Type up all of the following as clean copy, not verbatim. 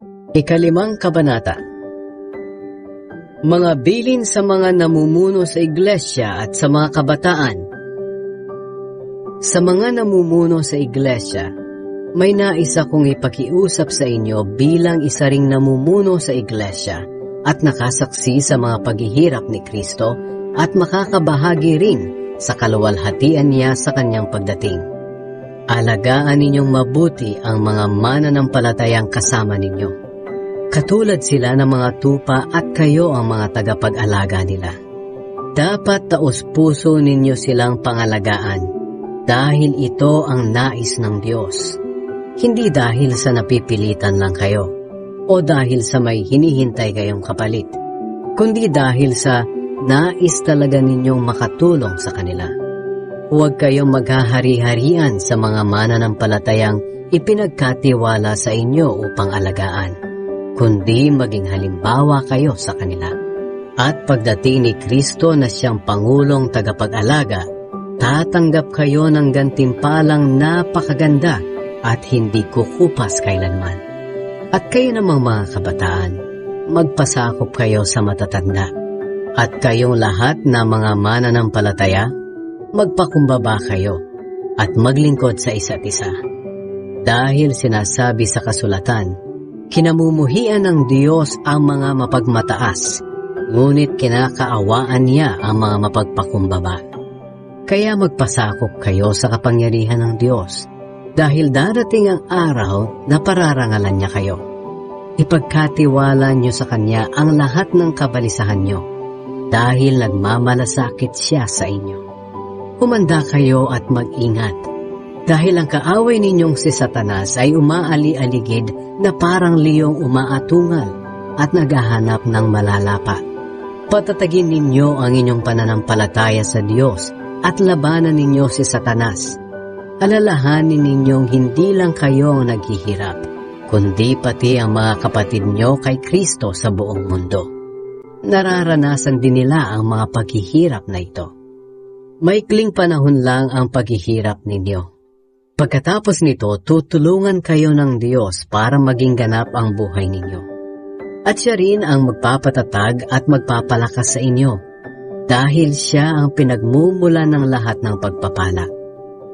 Ikalimang kabanata. Mga bilin sa mga namumuno sa iglesia at sa mga kabataan. Sa mga namumuno sa iglesia, may nais akong ipakiusap sa inyo bilang isa ring namumuno sa iglesia at nakasaksi sa mga paghihirap ni Kristo at makakabahagi rin sa kaluwalhatian niya sa kanyang pagdating. Alagaan ninyong mabuti ang mga mananampalatayang kasama ninyo. Katulad sila ng mga tupa at kayo ang mga tagapag-alaga nila. Dapat taos-puso ninyo silang pangalagaan dahil ito ang nais ng Diyos. Hindi dahil sa napipilitan lang kayo o dahil sa may hinihintay kayong kapalit, kundi dahil sa nais talaga ninyong makatulong sa kanila. Huwag kayong maghahari-harian sa mga mananampalatayang ipinagkatiwala sa inyo upang alagaan, kundi maging halimbawa kayo sa kanila. At pagdating ni Kristo na siyang Pangulong tagapag-alaga, tatanggap kayo ng gantimpalang napakaganda at hindi kukupas kailanman. At kayo namang mga kabataan, magpasakop kayo sa matatanda. At kayong lahat na mga mananampalataya, magpakumbaba kayo at maglingkod sa isa't isa. Dahil sinasabi sa kasulatan, kinamumuhian ng Diyos ang mga mapagmataas, ngunit kinakaawaan niya ang mga mapagpakumbaba. Kaya magpasakop kayo sa kapangyarihan ng Diyos, dahil darating ang araw na pararangalan niya kayo. Ipagkatiwala niyo sa Kanya ang lahat ng kabalisahan niyo, dahil nagmamalasakit siya sa inyo. Humanda kayo at mag-ingat, dahil ang kaaway ninyong si Satanas ay umaali-aligid na parang liyong umaatungal at naghahanap ng malalapa. Patatagin ninyo ang inyong pananampalataya sa Diyos at labanan ninyo si Satanas. Alalahanin ninyong hindi lang kayo ang naghihirap, kundi pati ang mga kapatid nyo kay Kristo sa buong mundo. Nararanasan din nila ang mga paghihirap na ito. Maikling panahon lang ang paghihirap ninyo. Pagkatapos nito, tutulungan kayo ng Diyos para maging ganap ang buhay ninyo. At siya rin ang magpapatatag at magpapalakas sa inyo, dahil siya ang pinagmumula ng lahat ng pagpapala.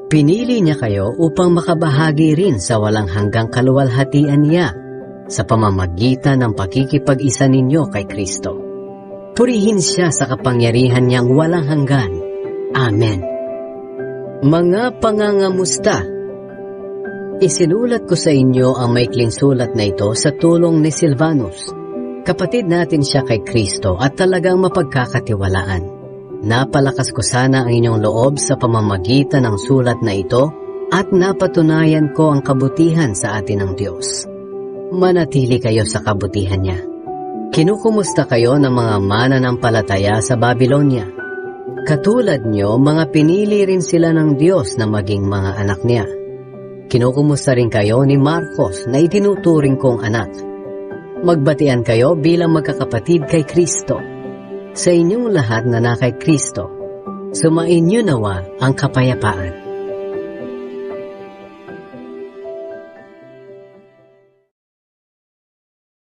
Pinili niya kayo upang makabahagi rin sa walang hanggang kaluwalhatian niya sa pamamagitan ng pakikipag-isa ninyo kay Kristo. Purihin siya sa kapangyarihan niyang walang hanggan. Amen. Mga pangangamusta, isinulat ko sa inyo ang maikling sulat na ito sa tulong ni Silvanus. Kapatid natin siya kay Kristo at talagang mapagkakatiwalaan. Napalakas ko sana ang inyong loob sa pamamagitan ng sulat na ito at napatunayan ko ang kabutihan sa atin ng Diyos. Manatili kayo sa kabutihan niya. Kinukumusta kayo ng mga mananampalataya sa Babylonia. Katulad nyo, mga pinili rin sila ng Diyos na maging mga anak niya. Kinukumusta rin kayo ni Marcos na itinuturing kong anak. Magbatian kayo bilang magkakapatid kay Kristo. Sa inyong lahat na kay Kristo, sumainyo nawa ang kapayapaan.